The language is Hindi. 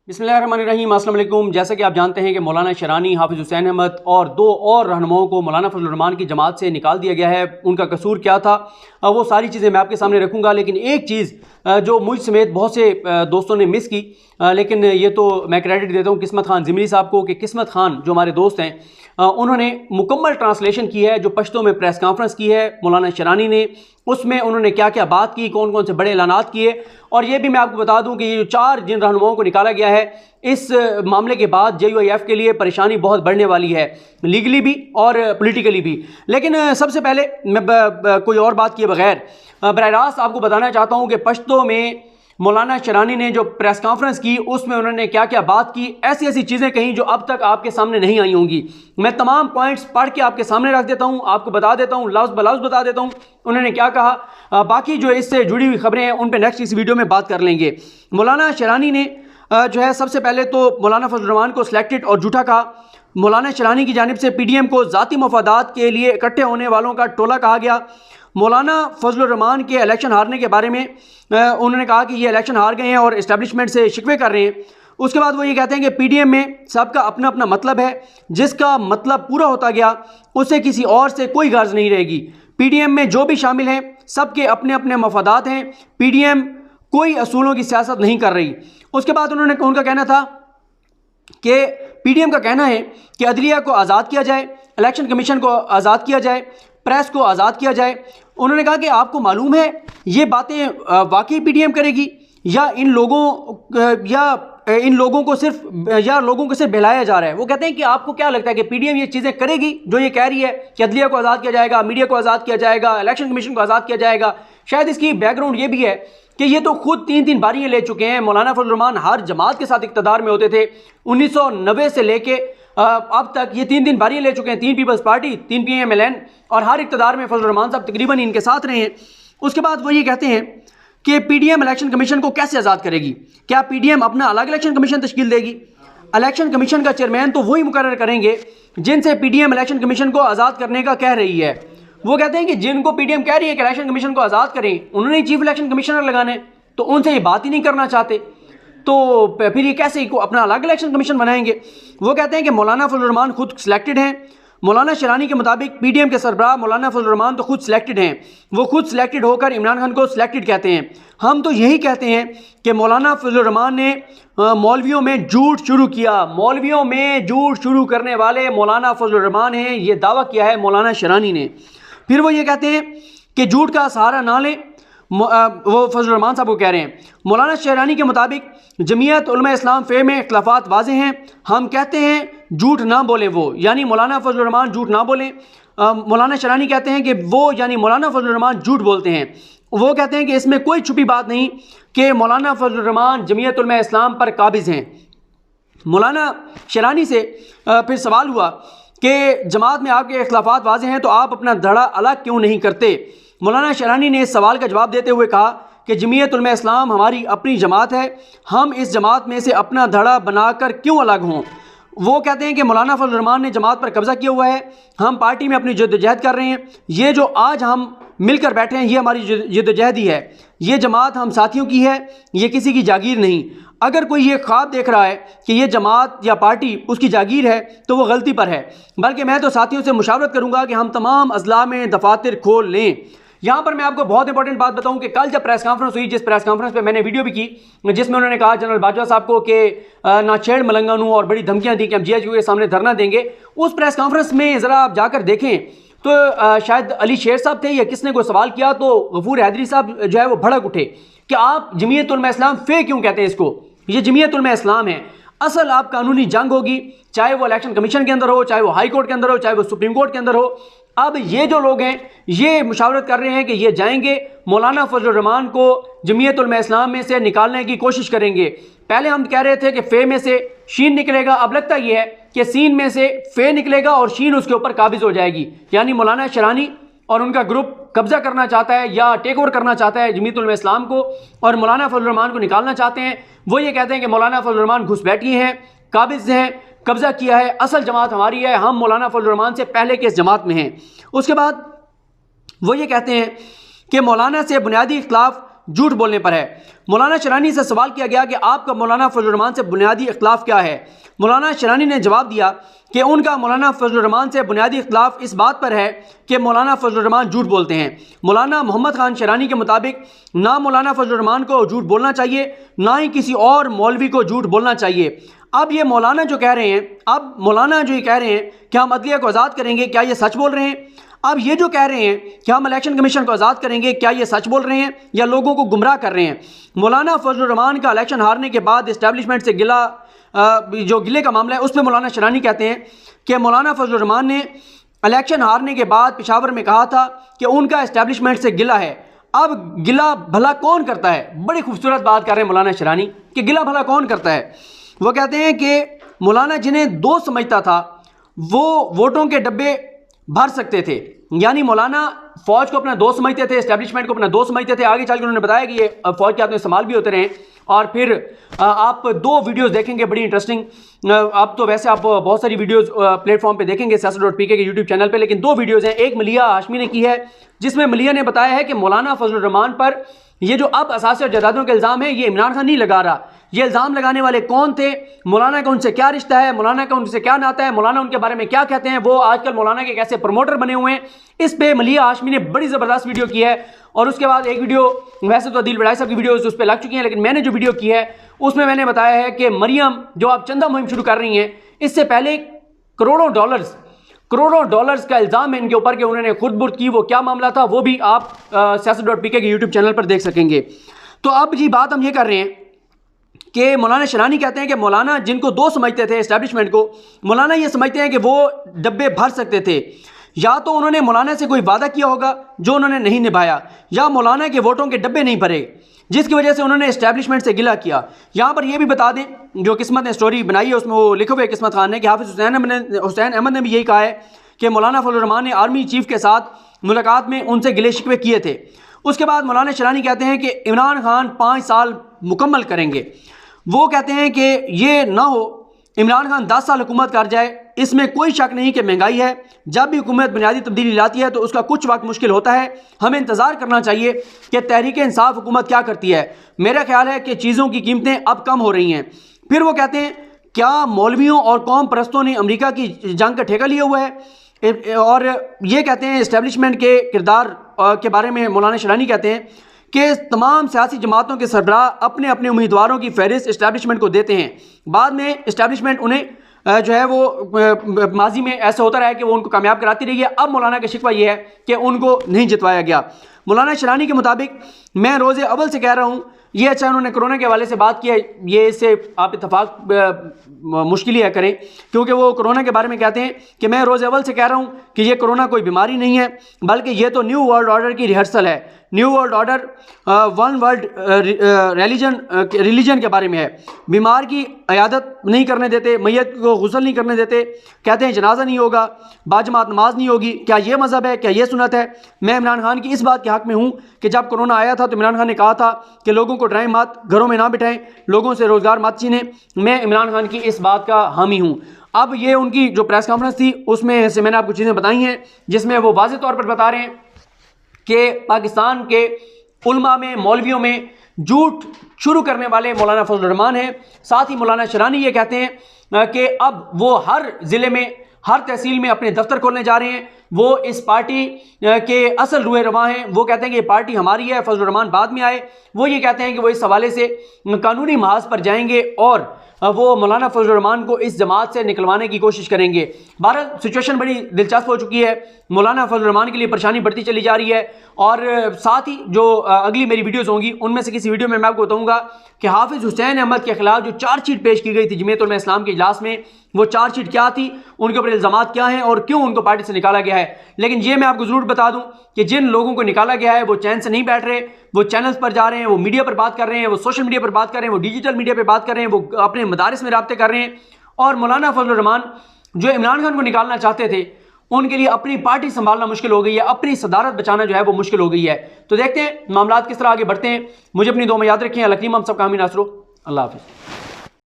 बिस्मिल्लाहिर्रहमानिर्रहीम, अस्सलाम वालेकुम। जैसा कि आप जानते हैं कि मौलाना शरानी, हाफिज़ हुसैन अहमद और दो और रहनुमाओं को मौलाना फजलुर रहमान की जमात से निकाल दिया गया है। उनका कसूर क्या था वो सारी चीज़ें मैं आपके सामने रखूँगा। लेकिन एक चीज़ जो मुझ समेत बहुत से दोस्तों ने मिस की, लेकिन ये तो मैं क्रेडिट देता हूँ किस्मत खान ज़िमरी साहब को, कि किस्मत खान जो हमारे दोस्त हैं उन्होंने मुकम्मल ट्रांसलेशन की है जो पश्तो में प्रेस कॉन्फ्रेंस की है मौलाना शरानी ने। उसमें उन्होंने क्या क्या बात की, कौन कौन से बड़े ऐलानात किए। और ये भी मैं आपको बता दूं कि ये जो 4 जिन रहनुमाओं को निकाला गया है, इस मामले के बाद JUIF के लिए परेशानी बहुत बढ़ने वाली है, लीगली भी और पॉलिटिकली भी। लेकिन सबसे पहले मैं कोई और बात किए बगैर बराह रास्त आपको बताना चाहता हूँ कि पश्तो में मौलाना शरानी ने जो प्रेस कॉन्फ्रेंस की उसमें उन्होंने क्या क्या बात की, ऐसी ऐसी चीज़ें कहीं जो अब तक आपके सामने नहीं आई होंगी। मैं तमाम पॉइंट्स पढ़ के आपके सामने रख देता हूं, आपको बता देता हूं, लफ्ज़ ब लफ्ज़ बता देता हूं उन्होंने क्या कहा। बाकी जो इससे जुड़ी हुई खबरें हैं उन पर नेक्स्ट इस वीडियो में बात कर लेंगे। मौलाना शरानी ने जो है सबसे पहले तो मौलाना फजलुर रहमान को सिलेक्टेड और झूठा कहा। मौलाना शरानी की जानिब से PDM को ज़ाती मफादात के लिए इकट्ठे होने वालों का टोला कहा गया। मौलाना फजलुर रहमान के इलेक्शन हारने के बारे में उन्होंने कहा कि ये इलेक्शन हार गए हैं और इस्टेब्लिशमेंट से शिकवे कर रहे हैं। उसके बाद वो ये कहते हैं कि PDM में सबका अपना अपना मतलब है, जिसका मतलब पूरा होता गया उससे किसी और से कोई गर्ज नहीं रहेगी। PDM में जो भी शामिल हैं सबके अपने अपने मफादात हैं, PDM कोई असूलों की सियासत नहीं कर रही। उसके बाद उनका कहना था कि PDM का कहना है कि अदलिया को आज़ाद किया जाए, इलेक्शन कमीशन को आज़ाद किया जाए, प्रेस को आज़ाद किया जाए। उन्होंने कहा कि आपको मालूम है ये बातें वाकई PDM करेगी या इन लोगों को सिर्फ बहलाया जा रहा है। वो कहते हैं कि आपको क्या लगता है कि PDM ये चीज़ें करेगी जो ये कह रही है कि अदलिया को आज़ाद किया जाएगा, मीडिया को आज़ाद किया जाएगा, इलेक्शन कमीशन को आज़ाद किया जाएगा। शायद इसकी बैकग्राउंड ये भी है कि ये तो खुद 3-3 बारियां ले चुके हैं। मौलाना फजलुर रहमान हर जमात के साथ इक़्तिदार में होते थे 1990 से लेके अब तक। ये 3 बारियां ले चुके हैं, 3 पीपल्स पार्टी, 3 PMLN, और हर इक़्तिदार में फजलुर रहमान साहब तकरीबन इनके साथ रहे हैं। उसके बाद वो ये कहते हैं कि PDM इलेक्शन कमीशन को कैसे आज़ाद करेगी, क्या PDM अपना अलग इलेक्शन कमीशन तश्कील देगी? इलेक्शन कमीशन का चेयरमैन तो वही मुकर्रर करेंगे जिनसे PDM इलेक्शन कमीशन को आज़ाद करने का कह रही है। वो कहते हैं कि जिनको PDM कह रही है कि इलेक्शन कमीशन को आज़ाद करें, उन्होंने चीफ इलेक्शन कमिश्नर लगाने, तो उनसे ये बात ही नहीं करना चाहते, तो फिर ये कैसे अपना अलग इलेक्शन कमीशन बनाएंगे? वो कहते हैं कि मौलाना फजलुर रहमान खुद सिलेक्टेड हैं। मौलाना शरानी के मुताबिक PDM के सरबराह मौलाना फजलुर रहमान तो खुद सिलेक्टेड हैं, वो खुद सिलेक्टेड होकर इमरान खान को सिलेक्टेड कहते हैं। हम तो यही कहते हैं कि मौलाना फजलुर रहमान ने मौलवियों में झूठ शुरू किया। मौलवियों में झूठ शुरू करने वाले मौलाना फजलुर रहमान हैं, ये दावा किया है मौलाना शरानी ने। फिर वो ये कहते हैं कि झूठ का सहारा ना लें, वो फजलुर रहमान साहब को कह रहे हैं। मौलाना शरानी के मुताबिक जमीयत उलमा इस्लाम फ़े में इख्तिलाफात वाज़े हैं, हम कहते हैं झूठ ना बोलें वो, यानी मौलाना फजलुर रहमान झूठ ना बोलें। मौलाना शरानी कहते हैं कि वो यानी मौलाना फजलुर रहमान झूठ बोलते हैं। वो कहते हैं कि इसमें कोई छुपी बात नहीं कि मौलाना फजलुर रहमान जमीयत उलमा इस्लाम पर काबिज़ हैं। मौलाना शरानी से फिर सवाल हुआ कि जमात में आपके इख्तिलाफात वाज़े हैं तो आप अपना धड़ा अलग क्यों नहीं करते? मौलाना शरानी ने इस सवाल का जवाब देते हुए कहा कि जमीयत उलमा इस्लाम हमारी अपनी जमात है, हम इस जमात में से अपना धड़ा बनाकर क्यों अलग हों? वो कहते हैं कि मौलाना फजलुर रहमान ने जमात पर कब्ज़ा किया हुआ है, हम पार्टी में अपनी जद्दोजहद कर रहे हैं, ये जो आज हम मिलकर बैठे हैं ये हमारी जद्दोजहद ही है, ये जमात हम साथियों की है, ये किसी की जागीर नहीं। अगर कोई ये ख्वाब देख रहा है कि ये जमात या पार्टी उसकी जागीर है तो वो गलती पर है, बल्कि मैं तो साथियों से मुशावरत करूँगा कि हम तमाम अजला में दफातर खोल लें। यहाँ पर मैं आपको बहुत इंपॉर्टेंट बात बताऊं कि कल जब प्रेस कॉन्फ्रेंस हुई, जिस प्रेस कॉन्फ्रेंस पे मैंने वीडियो भी की, जिसमें उन्होंने कहा जनरल बाजवा साहब को कि ना छेड़ मलंगनू और बड़ी धमकियां दी कि हम GHQ के सामने धरना देंगे, उस प्रेस कॉन्फ्रेंस में ज़रा आप जाकर देखें तो शायद अली शेर साहब थे या किसने कोई सवाल किया तो गफूर हैदरी साहब जो है वो भड़क उठे कि आप जमीयत उलमा इस्लाम फ़े क्यों कहते हैं इसको, ये जमीयत उलमा इस्लाम है। असल आप कानूनी जंग होगी, चाहे वो इलेक्शन कमीशन के अंदर हो, चाहे वो हाई कोर्ट के अंदर हो, चाहे वो सुप्रीम कोर्ट के अंदर हो। अब ये जो लोग हैं ये मुशावरत कर रहे हैं कि ये जाएंगे मौलाना फजलुर रहमान को जमीयत उलमा इस्लाम में से निकालने की कोशिश करेंगे। पहले हम कह रहे थे कि फ़े में से शीन निकलेगा, अब लगता ये है कि सीन में से फ़े निकलेगा और शीन उसके ऊपर काबिज हो जाएगी, यानी मौलाना शरानी और उनका ग्रुप कब्जा करना चाहता है या टेक ओवर करना चाहता है जमीयत उलमा इस्लाम को और मौलाना फजलुर रहमान को निकालना चाहते हैं। वो ये कहते हैं कि मौलाना फजलुर रहमान घुसपैठी हैं, काबिज हैं, कब्जा किया है, असल जमात हमारी है, हम मौलाना फजलुर रहमान से पहले के इस जमात में हैं। उसके बाद वो ये कहते हैं कि मौलाना से बुनियादी इख्तिलाफ झूठ बोलने पर है। मौलाना शरानी से सवाल किया गया कि आपका मौलाना फजलुर रहमान से बुनियादी इख्तिलाफ क्या है। मौलाना शरानी ने जवाब दिया कि उनका मौलाना फजलुर रहमान से बुनियादी इख्तिलाफ इस बात पर है कि मौलाना फजलुर रहमान झूठ बोलते हैं। मौलाना मोहम्मद खान शरानी के मुताबिक ना मौलाना फजलुर रहमान को झूठ बोलना चाहिए, ना ही किसी और मौलवी को झूठ बोलना चाहिए। अब ये मौलाना जो कह रहे हैं, अब मौलाना जो ये कह रहे हैं कि हम अदलिया को आज़ाद करेंगे, क्या ये सच बोल रहे हैं? अब ये जो कह रहे हैं कि हम इलेक्शन कमीशन को आज़ाद करेंगे, क्या ये सच बोल रहे हैं या लोगों को गुमराह कर रहे हैं? मौलाना फजलुर रहमान का इलेक्शन हारने के बाद इस्टेब्लिशमेंट से गिला, जो गिले का मामला है उस पर मौलाना शरानी कहते हैं कि मौलाना फजलुर रहमान ने इलेक्शन हारने के बाद पेशावर में कहा था कि उनका इस्टेब्लिशमेंट से गिला है। अब गिला भला कौन करता है? बड़ी खूबसूरत बात कर रहे हैं मौलाना शरानी कि गिला भला कौन करता है। वो कहते हैं कि मौलाना जिन्हें दोस्त समझता था वो वोटों के डब्बे भर सकते थे, यानी मौलाना फौज को अपना दोस्त समझते थे, एस्टेब्लिशमेंट को अपना दोस्त समझते थे। आगे चलकर उन्होंने बताया कि ये फौज के हाथ में इस्तेमाल भी होते रहे। और फिर आप 2 वीडियोस देखेंगे बड़ी इंटरेस्टिंग। आप तो वैसे आप बहुत सारी वीडियोस प्लेटफॉर्म पे देखेंगे सियासत.pk के यूट्यूब चैनल पे, लेकिन 2 वीडियोस हैं। एक मलिया हाशमी ने की है जिसमें मलिया ने बताया है कि मौलाना फजलुर रहमान पर ये जो अब असासे और जायदादों के इल्ज़ाम है ये इमरान खान नहीं लगा रहा। ये इल्ज़ाम लगाने वाले कौन थे, मौलाना का उनसे क्या रिश्ता है, मौलाना का उनसे क्या नाता है, मौलाना उनके बारे में क्या कहते हैं, वो आजकल मौलाना के कैसे प्रमोटर बने हुए हैं। इस पे मलिया हाशमी ने बड़ी ज़बरदस्त वीडियो की है। और उसके बाद एक वीडियो, वैसे तो अदील बड़ाई साहब की वीडियो उस पर लग चुकी हैं, लेकिन मैंने जो वीडियो की है उसमें मैंने बताया है कि मरियम जो आप चंदा मुहिम शुरू कर रही हैं, इससे पहले करोड़ों डॉलर्स का इल्ज़ाम है इनके ऊपर कि उन्होंने खुद बुर्द की। वो क्या मामला था वो भी आप सियासत.pk के यूट्यूब चैनल पर देख सकेंगे। तो अब जी बात हम ये कर रहे हैं कि मौलाना शरानी कहते हैं कि मौलाना जिनको दोस्त समझते थे एस्टेब्लिशमेंट को, मौलाना ये समझते हैं कि वो डब्बे भर सकते थे। या तो उन्होंने मौलाना से कोई वादा किया होगा जो उन्होंने नहीं निभाया, या मौलाना के वोटों के डब्बे नहीं भरे जिसकी वजह से उन्होंने एस्टेब्लिशमेंट से गिला किया। यहाँ पर यह भी बता दें, जो किस्मत ने स्टोरी बनाई है उसमें वो लिखे हुए किस्मत खान ने कि हाफिज़ हुसैन अहमद ने भी यही कहा है कि मौलाना फजलुर रहमान ने आर्मी चीफ के साथ मुलाकात में उनसे गिले शिकवे किए थे। उसके बाद मौलाना शरानी कहते हैं कि इमरान खान 5 साल मुकम्मल करेंगे। वो कहते हैं कि ये ना हो इमरान खान 10 साल हुकूमत कर जाए, इसमें कोई शक नहीं कि महंगाई है। जब भी हुकूमत बुनियादी तब्दीली लाती है तो उसका कुछ वक्त मुश्किल होता है। हमें इंतज़ार करना चाहिए कि तहरीक इंसाफ हुकूमत क्या करती है। मेरा ख्याल है कि चीज़ों की कीमतें अब कम हो रही हैं। फिर वो कहते हैं क्या मौलवियों और कौम परस्तों ने अमेरिका की जंग का ठेका लिया हुआ है। और ये कहते हैं इस्टेब्लिशमेंट के किरदार के बारे में मौलाना शरानी कहते हैं कि तमाम सियासी जमातों के सरबराह अपने अपने उम्मीदवारों की फहरिस्त इस्टेब्लिशमेंट को देते हैं। बाद में इस्टेब्लिशमेंट उन्हें जो है वो माजी में ऐसा होता रहा है कि वो उनको कामयाब कराती रही है। अब मौलाना का शिकवा ये है कि उनको नहीं जितवाया गया। मौलाना शरानी के मुताबिक मैं रोज़े अव्वल से कह रहा हूँ, ये अच्छा उन्होंने कोरोना के हवाले से बात की है, ये इससे आप इत्तफाक मुश्किल ही है करें, क्योंकि वो कोरोना के बारे में कहते हैं कि मैं रोज़े अव्वल से कह रहा हूँ कि ये कोरोना कोई बीमारी नहीं है, बल्कि ये तो न्यू वर्ल्ड ऑर्डर की रिहर्सल है। New world order one world religion के बारे में है। बीमार की इयादत नहीं करने देते, मैयत को गुस्ल नहीं करने देते, कहते हैं जनाजा नहीं होगा, बाजमात नमाज नहीं होगी। क्या ये मज़हब है, क्या ये सुन्नत है? मैं इमरान खान की इस बात के हक़ में हूँ कि जब कोरोना आया था तो इमरान खान ने कहा था कि लोगों को डराएं मत, घरों में ना बिठाएं, लोगों से रोज़गार मत छीनें। मैं इमरान खान की इस बात का हामी हूँ। अब ये उनकी जो प्रेस कॉन्फ्रेंस थी उसमें से मैंने आपको चीज़ें बताई हैं जिसमें वो वाज़ेह तौर पर बता रहे हैं कि पाकिस्तान के उलमा में, मौलवियों में झूठ शुरू करने वाले मौलाना फजलुर रहमान हैं। साथ ही मौलाना शरानी ये कहते हैं कि अब वो हर ज़िले में, हर तहसील में अपने दफ्तर खोलने जा रहे हैं। वो इस पार्टी के असल रुए रवां हैं। वो कहते हैं कि ये पार्टी हमारी है, फजलुर रहमान बाद में आए। वो ये कहते हैं कि वो इस हवाले से कानूनी महाज पर जाएंगे और वो मौलाना फजलुर रहमान को इस जमात से निकलवाने की कोशिश करेंगे। बहरहाल सिचुएशन बड़ी दिलचस्प हो चुकी है। मौलाना फजलुर रहमान के लिए परेशानी बढ़ती चली जा रही है। और साथ ही जो अगली मेरी वीडियोज़ होंगी उनमें से किसी वीडियो में मैं आपको बताऊँगा कि हाफिज़ हुसैन अहमद के खिलाफ जो चार्जशीट पेश की गई थी जमीयत उलमा इस्लाम के इजलास में, वो चार्जशीट क्या थी, उनके ऊपर इल्ज़ामात क्या हैं और क्यों उनको पार्टी से निकाला गया है। लेकिन ये मैं आपको ज़रूर बता दूं कि जिन लोगों को निकाला गया है वो चैन से नहीं बैठ रहे, वो चैनल्स पर जा रहे हैं, वो मीडिया पर बात कर रहे हैं, वो सोशल मीडिया पर बात कर रहे हैं, वो डिजिटल मीडिया पर बात कर रहे हैं, वो अपने मदारिस में राब्ते कर रहे हैं। और मौलाना फजलुर रहमान जो इमरान खान को निकालना चाहते थे उनके लिए अपनी पार्टी संभालना मुश्किल हो गई है, अपनी सदारत बचाना जो है वो मुश्किल हो गई है। तो देखते हैं मामलात किस तरह आगे बढ़ते हैं। मुझे अपनी दुआ में याद रखें। अल्लाह करीम हम सब का हामी नासरो। अल्लाह हाफ़िज़।